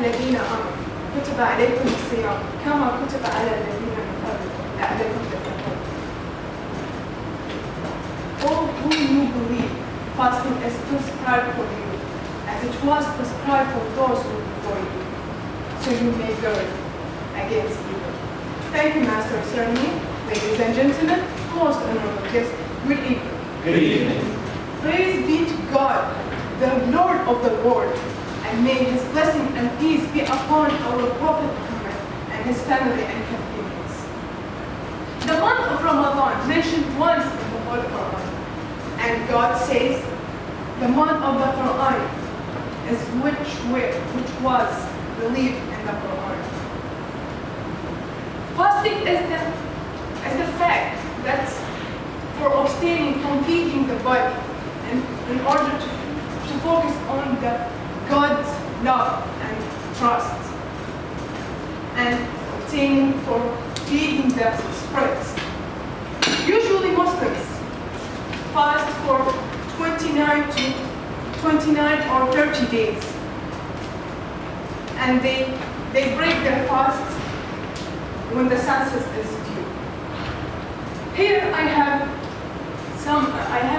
الذين آمنوا كتب عليكم الصيام كما كتب على الذين من قبلكم لعلكم تتقون. All who you believe, fasting is prescribed for you, as it was prescribed for those who were before you, so you may guard against evil. Thank you, Master Ceremony. Ladies and gentlemen, most honorable guests, good evening. Good evening. Praise be to God, the Lord of the world, and may His blessing and peace be upon our Prophet Muhammad and his family and companions. The month of Ramadan mentioned once in the Holy Quran, and God says, the month of the Quran is which was believed in the Quran. Fasting is the fact that for abstaining from feeding the body, and in order to focus on the God's love and trust, and obtaining for feeding the spirits. Usually Muslims fast for 29 or 30 days, and they break their fast when the census is due. Here I have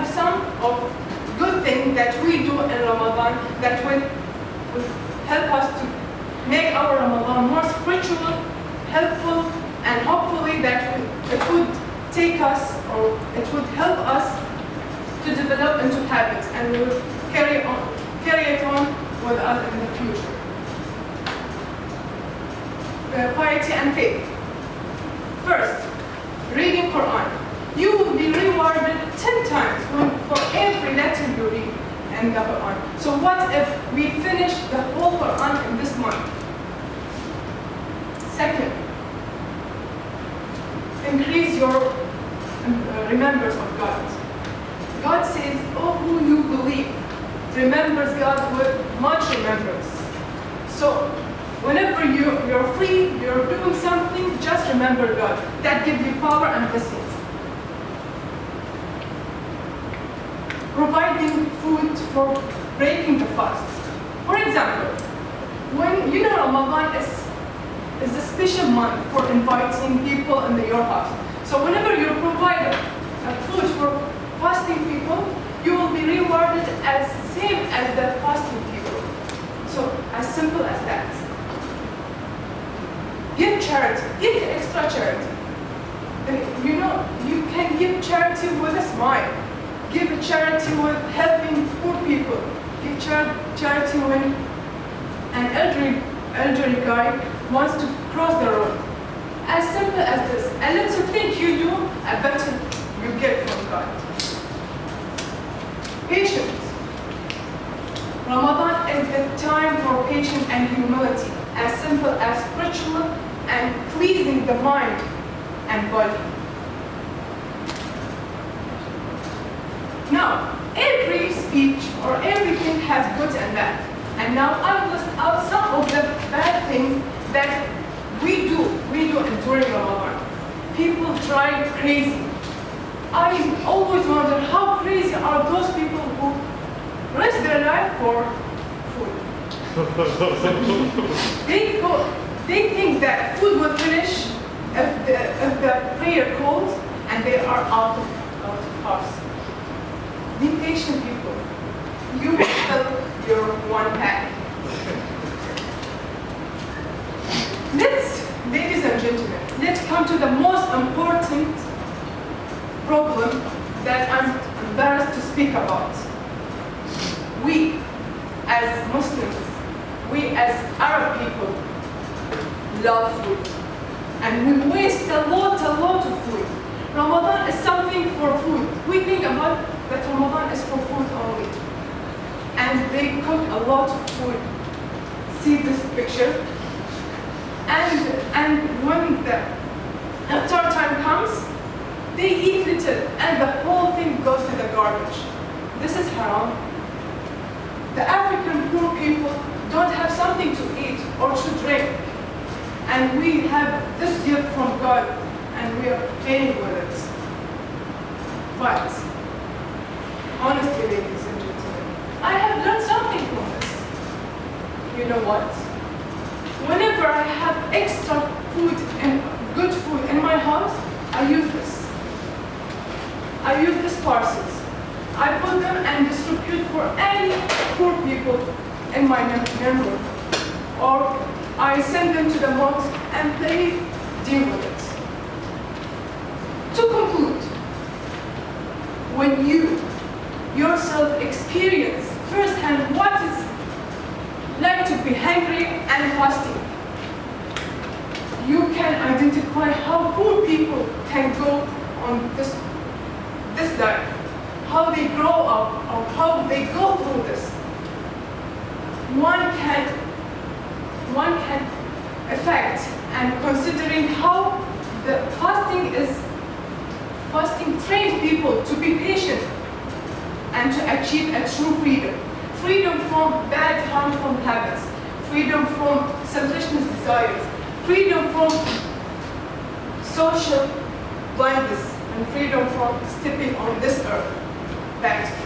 some of good things that we do in Ramadan that will help us to make our Ramadan more spiritual, helpful, and hopefully that it would take us, or it would help us to develop into habits, and we will carry it on with us in the future. Piety and faith. First, reading Quran. You will be rewarded 10 times for every letter you read in the Quran. So what if we finish the whole Quran in this month? Second, increase your remembrance of God. God says, oh, who you believe remembers God with much remembrance. So whenever you're free, you're doing something, just remember God. That gives you power and blessings. Providing food for breaking the fast. For example, when Ramadan is a special month for inviting people in your house. So whenever you provide a food for fasting people, you will be rewarded as same as the fasting people. So as simple as that. Give charity. Give extra charity. You can give charity with a smile. Give charity with helping poor people. Give charity when an elderly guy wants to cross the road. As simple as this. A little thing you do, a better you get from God. Patience. Ramadan is the time for patience and humility, as simple as spiritual and pleasing the mind and body. Now, every speech or everything has good and bad. And now I'll list out some of the bad things that we do during Ramadan. People drive crazy. I always wonder how crazy are those people who risk their life for food. They think that food will finish if the prayer calls and they are out of course. Be patient, people. You will fill your one pack. Ladies and gentlemen, let's come to the most important problem that I'm embarrassed to speak about. We, as Muslims, we as Arab people, love food. And we waste a lot of food. Ramadan is something for food. We think about that Ramadan is for food only. And they cook a lot of food. See this picture? And when the iftar time comes, they eat little and the whole thing goes to the garbage. This is haram. The African poor people don't have something to eat or to drink. And we have this gift from God and we are paying with it. But, honestly, ladies and gentlemen, I have learned something from this. You know what? Whenever I have extra food and good food in my house, I use this. I use these parcels. I put them and distribute for any poor people in my neighborhood. Or I send them to the mosque and they deal with it. To conclude, when you yourself experience firsthand what it's like to be hungry and fasting, you can identify how poor people can go on this diet, how they grow up, or how they go through this. One can affect, and considering how the fasting trains people to be patient and to achieve a true freedom. Freedom from bad, harmful habits, freedom from selfishness desires, freedom from social blindness, and freedom from stepping on this earth. Thanks.